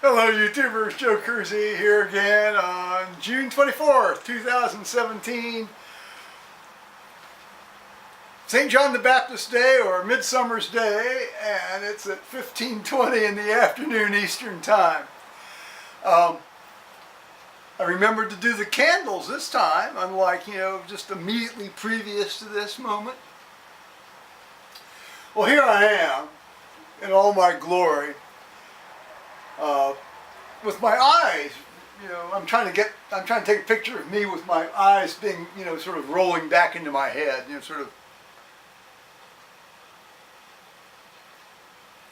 Hello YouTubers, Joe Kersey here again on June 24th, 2017. St. John the Baptist Day, or Midsummer's Day, and it's at 15:20 in the afternoon Eastern Time. I remembered to do the candles this time, unlike, just immediately previous to this moment. Well, here I am in all my glory. With my eyes, I'm trying to take a picture of me with my eyes being, sort of rolling back into my head,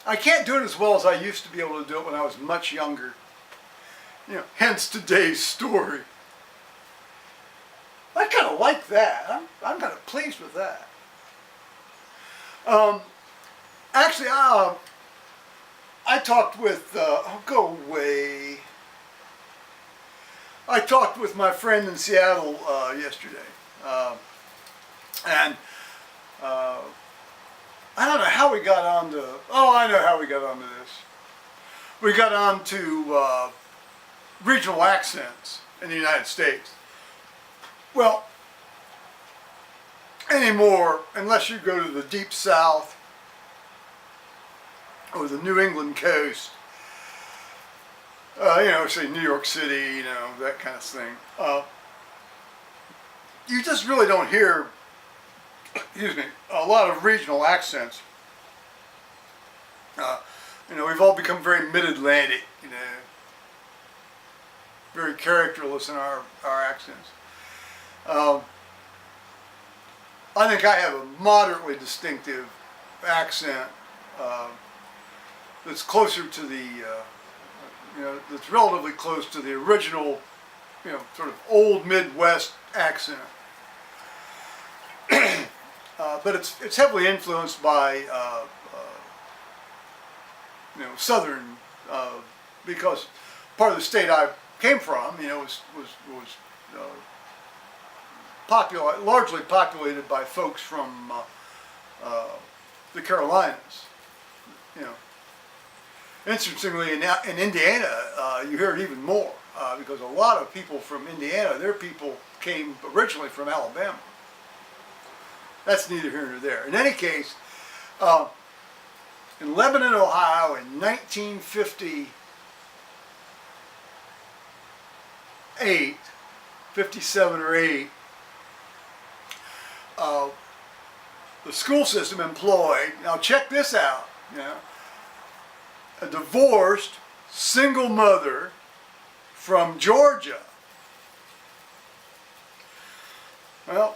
I can't do it as well as I used to be able to do it when I was much younger. Hence today's story. I kind of like that. I'm kind of pleased with that. Actually, I talked with, go away. I talked with my friend in Seattle yesterday. And I don't know how we got on to, I know how we got onto this. We got on to regional accents in the United States. Well, anymore, unless you go to the deep south, or the New England coast, say New York City, that kind of thing. You just really don't hear, a lot of regional accents. We've all become very mid-Atlantic, very characterless in our accents. I think I have a moderately distinctive accent. That's closer to the, that's relatively close to the original, sort of old Midwest accent. But it's heavily influenced by, Southern, because part of the state I came from, was largely populated by folks from the Carolinas. Interestingly, in Indiana, you hear it even more, because a lot of people from Indiana, their people came originally from Alabama. That's neither here nor there. In any case, in Lebanon, Ohio, in 1958, 57 or 8, the school system employed, now check this out, a divorced single mother from Georgia. Well,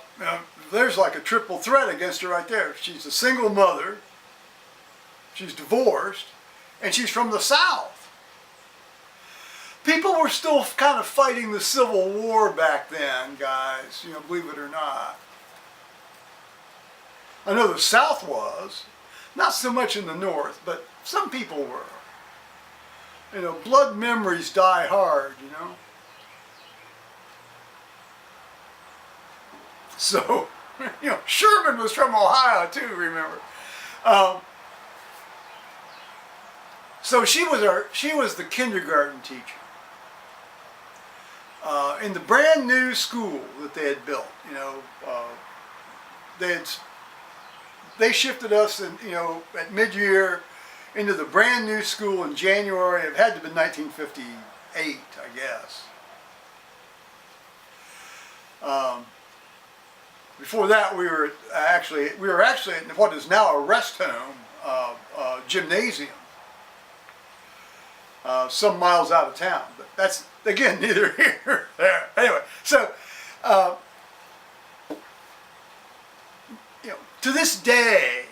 there's like a triple threat against her right there. She's a single mother, she's divorced, and she's from the South. People were still kind of fighting the Civil War back then, guys, believe it or not. I know the South was, not so much in the North, but some people were. Blood memories die hard, So, Sherman was from Ohio too, remember. So she was the kindergarten teacher. In the brand new school that they had built, they shifted us at mid-year into the brand new school in January. It had to have been 1958, I guess. Before that, we were actually in what is now a rest home, gymnasium, some miles out of town. But that's, again, neither here nor there. Anyway, so to this day,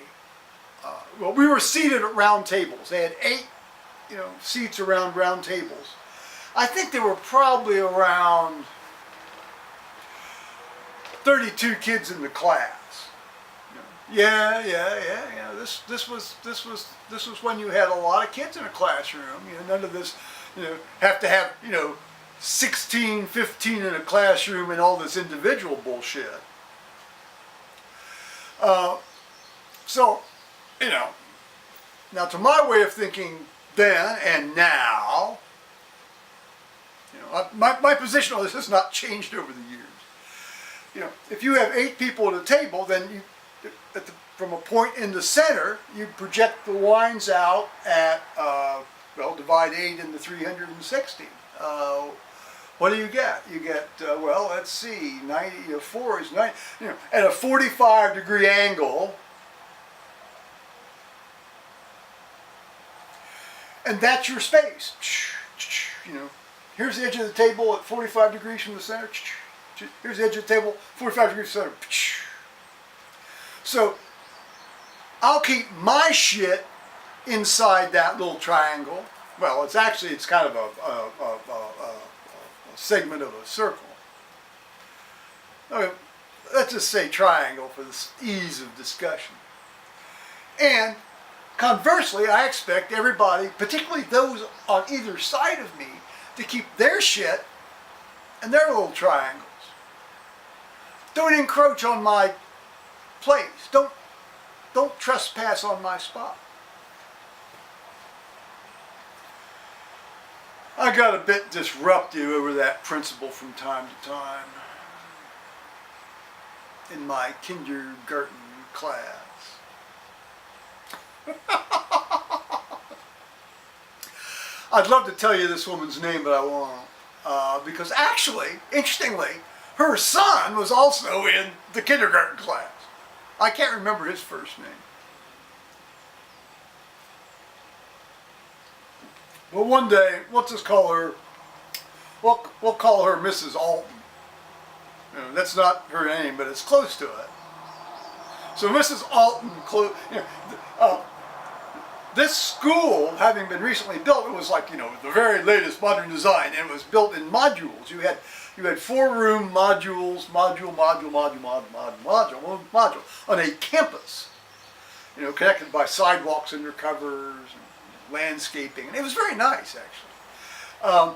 we were seated at round tables. They had 8, seats around round tables. I think there were probably around 32 kids in the class. Yeah. This was when you had a lot of kids in a classroom. None of this, have to have 16, 15 in a classroom and all this individual bullshit. So, now to my way of thinking then and now, My position on this has not changed over the years. You know, if you have 8 people at a table, then you, from a point in the center, you project the lines out at, well, divide 8 into 360. What do you get? You get, well, let's see, 4 is 9, you know, at a 45-degree angle. And that's your space. You know, here's the edge of the table at 45 degrees from the center. Here's the edge of the table, 45 degrees from the center. So I'll keep my shit inside that little triangle. Well, it's kind of a segment of a circle. Okay, let's just say triangle for the ease of discussion. And conversely, I expect everybody, particularly those on either side of me, to keep their shit in their little triangles. Don't encroach on my place. Don't trespass on my spot. I got a bit disruptive over that principle from time to time in my kindergarten class. I'd love to tell you this woman's name, but I won't. Because actually, interestingly, her son was also in the kindergarten class. I can't remember his first name. Well, one day, let's just call her, we'll call her Mrs. Alton. You know, that's not her name, but it's close to it. So Mrs. Alton, you know, this school, having been recently built, it was like, you know, the very latest modern design, and it was built in modules. You had 4-room modules, module on a campus, you know, connected by sidewalks undercovers, and landscaping, and it was very nice, actually.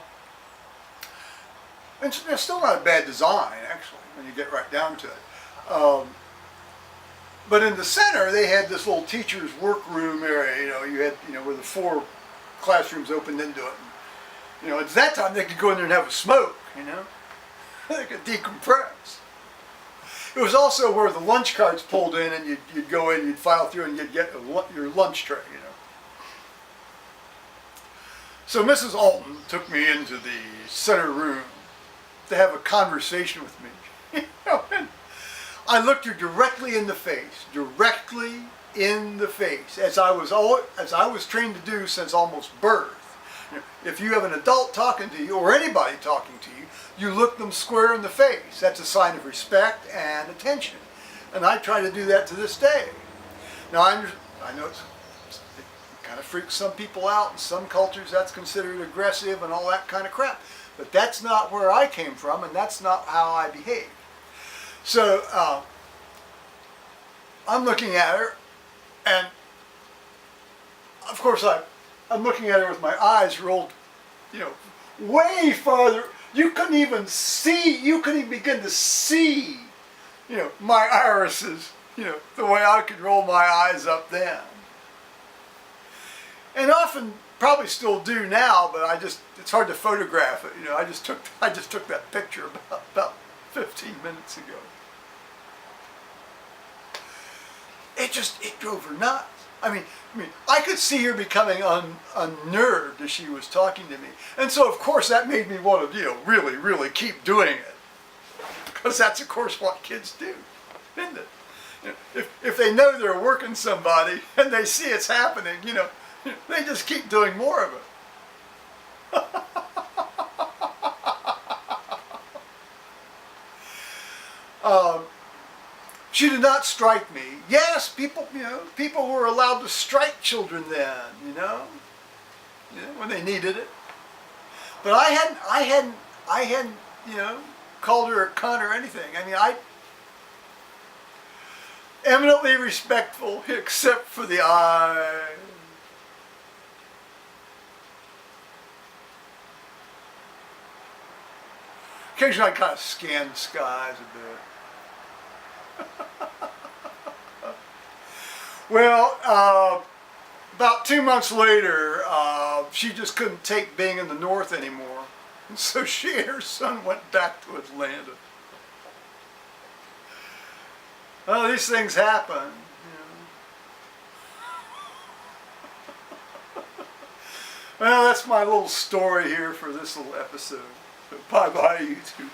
And it's still not a bad design, actually, when you get right down to it. But in the center, they had this little teacher's workroom area. You know, you had, you know, where the 4 classrooms opened into it. And, you know, at that time they could go in there and have a smoke. You know, they could decompress. It was also where the lunch carts pulled in, and you'd go in, you'd file through, and you'd get your lunch tray. You know. So Mrs. Alton took me into the center room to have a conversation with me. You know, and I looked her directly in the face, as I was trained to do since almost birth. You know, if you have an adult talking to you, or anybody talking to you, you look them square in the face. That's a sign of respect and attention. And I try to do that to this day. Now, I know it kind of freaks some people out. In some cultures, that's considered aggressive and all that kind of crap. But that's not where I came from, and that's not how I behave. So I'm looking at her, and of course I'm looking at her with my eyes rolled, you know, way farther. You couldn't even begin to see, you know, my irises, you know, the way I could roll my eyes up then. And often, probably still do now, but it's hard to photograph it. You know, I just took that picture about 15 minutes ago. It drove her nuts. I mean, I could see her becoming unnerved as she was talking to me. And so, of course, that made me want to, you know, really, really keep doing it. Because that's, of course, what kids do, isn't it? You know, if they know they're working somebody and they see it's happening, you know, they just keep doing more of it. She did not strike me. Yes, people were allowed to strike children then, you know, when they needed it. But I hadn't, you know, called her a cunt or anything. I mean, eminently respectful, except for the eye. Occasionally I kind of scan the skies a bit. Well, about 2 months later, she just couldn't take being in the north anymore. And so she and her son went back to Atlanta. Well, these things happen. Well, that's my little story here for this little episode. Bye-bye, YouTube.